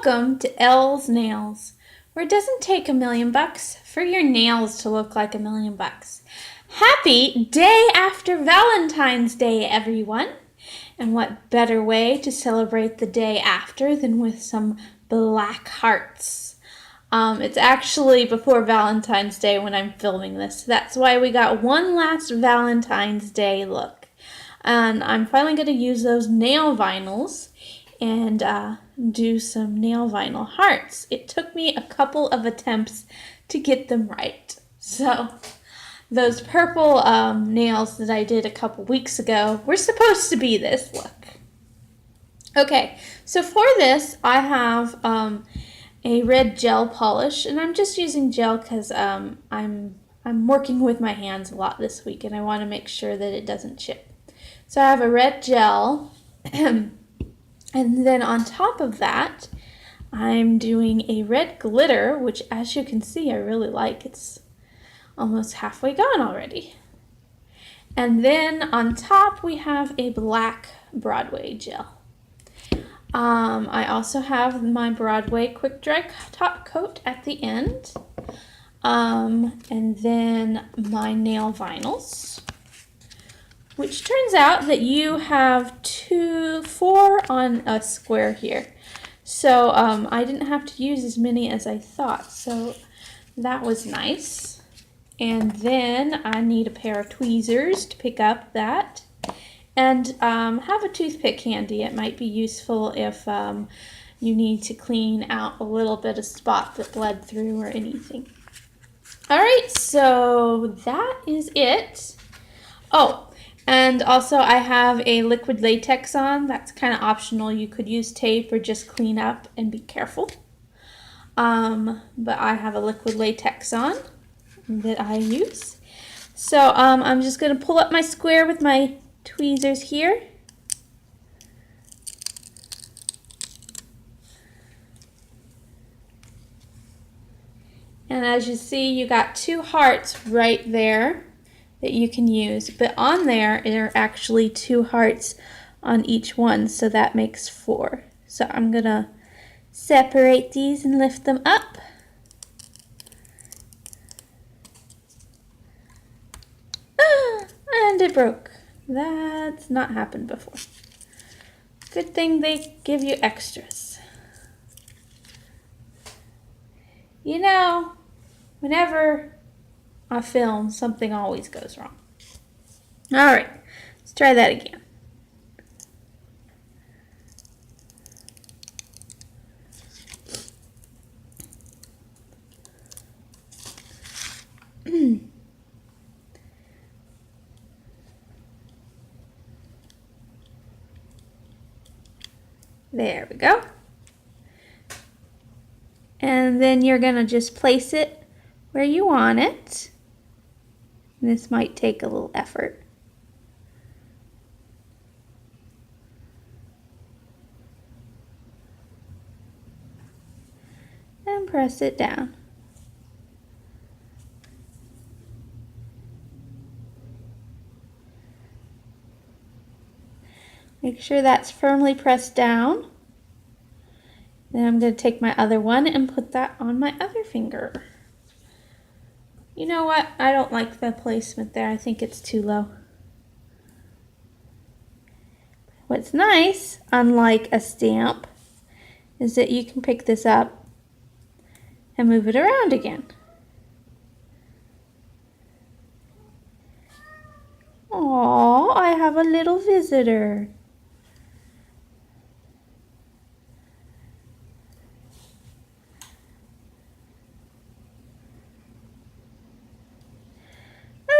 Welcome to Elle's Nails, where it doesn't take $1,000,000 for your nails to look like $1,000,000. Happy day after Valentine's Day, everyone! And what better way to celebrate the day after than with some black hearts? It's actually before Valentine's Day when I'm filming this. That's why we got one last Valentine's Day look. And I'm finally going to use those nail vinyls and do some nail vinyl hearts. It took me a couple of attempts to get them right. So those purple nails that I did a couple weeks ago were supposed to be this look. Okay, so for this I have a red gel polish, and I'm just using gel because I'm working with my hands a lot this week and I want to make sure that it doesn't chip. So I have a red gel and then on top of that I'm doing a red glitter, which as you can see I really like. It's almost halfway gone already. And then on top we have a black Broadway gel. I also have my Broadway quick dry top coat at the end. And then my nail vinyls, which turns out that you have 4 on a square here. So I didn't have to use as many as I thought, so that was nice. And then I need a pair of tweezers to pick up that. And have a toothpick handy. It might be useful if you need to clean out a little bit of spot that bled through or anything. Alright, so that is it. Oh, and also I have a liquid latex on. That's kind of optional. You could use tape or just clean up and be careful. But I have a liquid latex on that I use. So I'm just going to pull up my square with my tweezers here. And as you see, you got 2 hearts right there that you can use. But on there are actually 2 hearts on each one, so that makes 4. So I'm going to separate these and lift them up. And it broke. That's not happened before. Good thing they give you extras. You know, whenever I film, something always goes wrong. Alright, let's try that again. There we go. And then you're going to just place it where you want it. This might take a little effort. And press it down. Make sure that's firmly pressed down. Then I'm going to take my other one and put that on my other finger. You know what? I don't like the placement there. I think it's too low. What's nice, unlike a stamp, is that you can pick this up and move it around again. Aww, I have a little visitor.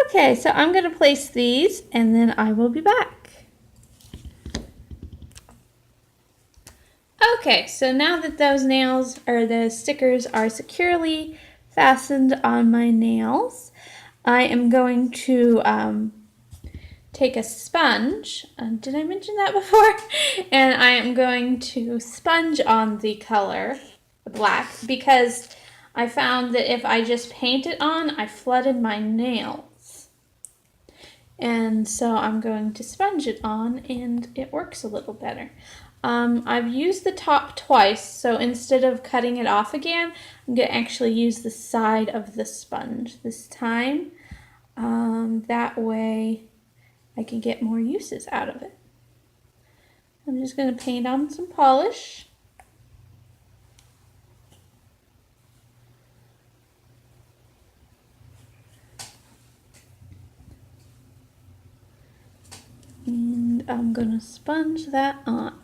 Okay, so I'm going to place these and then I will be back. Okay, so now that those nails or the stickers are securely fastened on my nails, I am going to take a sponge. Did I mention that before? And I am going to sponge on the color, the black, because I found that if I just paint it on, I flooded my nails. And so I'm going to sponge it on and it works a little better. I've used the top twice, so instead of cutting it off again, I'm going to actually use the side of the sponge this time. That way I can get more uses out of it. I'm just going to paint on some polish. And I'm going to sponge that on.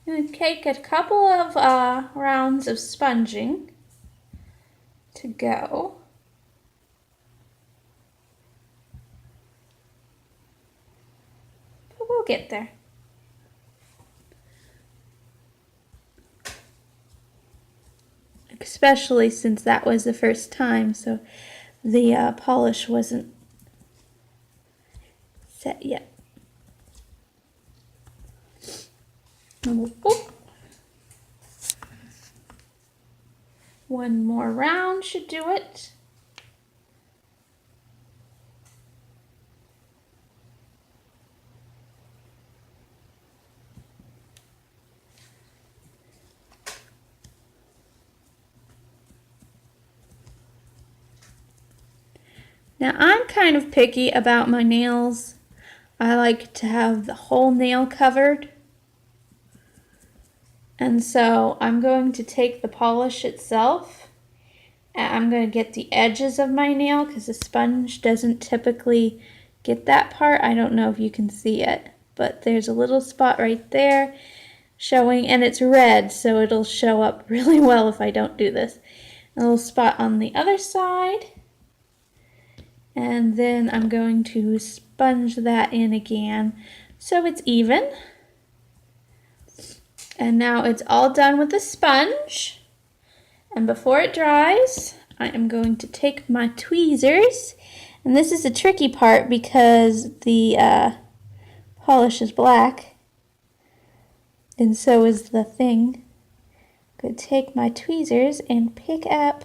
I'm going to take a couple of rounds of sponging to go. But we'll get there. Especially since that was the first time, so the polish wasn't set yet. One more round should do it. Now I'm kind of picky about my nails. I like to have the whole nail covered. And so I'm going to take the polish itself and I'm going to get the edges of my nail because the sponge doesn't typically get that part. I don't know if you can see it, but there's a little spot right there showing, and it's red, so it'll show up really well if I don't do this. A little spot on the other side. And then I'm going to sponge that in again so it's even. And now it's all done with the sponge. And before it dries, I am going to take my tweezers. And this is the tricky part because the polish is black. And so is the thing. I'm going to take my tweezers and pick up.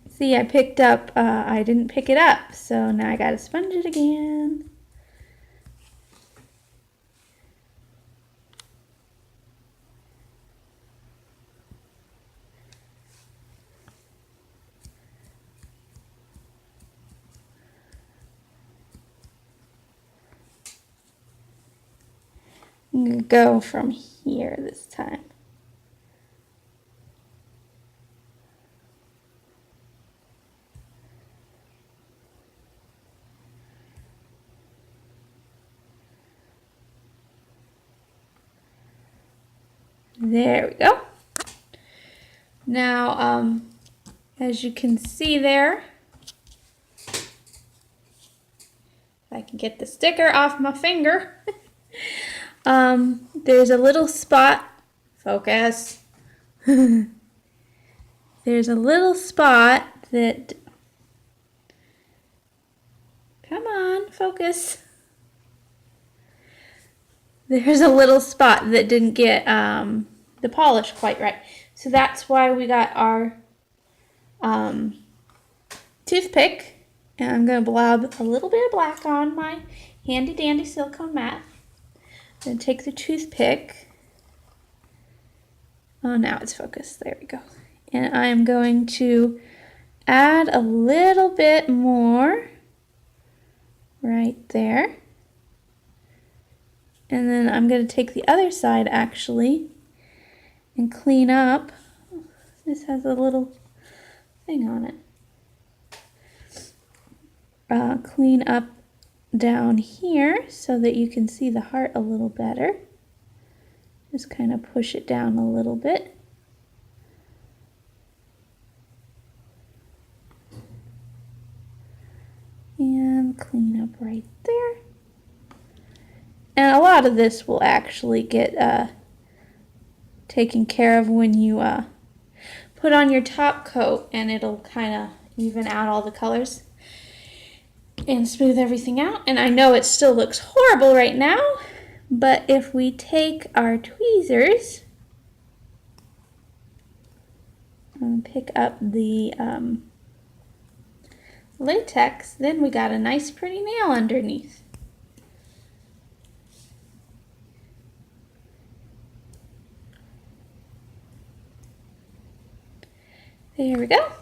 See, I picked up, I didn't pick it up, so now I gotta sponge it again. I'm gonna go from here this time. There we go. Now, as you can see there, if I can get the sticker off my finger, there's a little spot, focus, there's a little spot that, come on, focus. There's a little spot that didn't get the polish quite right. So that's why we got our toothpick. And I'm going to blob a little bit of black on my handy dandy silicone mat. Then take the toothpick. Oh, now it's focused. There we go. And I'm going to add a little bit more right there. And then I'm going to take the other side actually and clean up. This has a little thing on it. Clean up down here so that you can see the heart a little better. Just kind of push it down a little bit. And clean up right there. And a lot of this will actually get taken care of when you put on your top coat, and it'll kind of even out all the colors and smooth everything out. And I know it still looks horrible right now, but if we take our tweezers, pick up the latex, then we got a nice pretty nail underneath. There we go.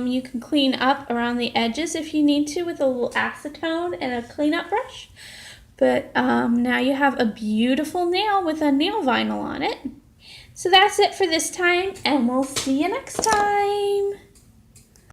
You can clean up around the edges if you need to with a little acetone and a cleanup brush. But now you have a beautiful nail with a nail vinyl on it. So that's it for this time, and we'll see you next time.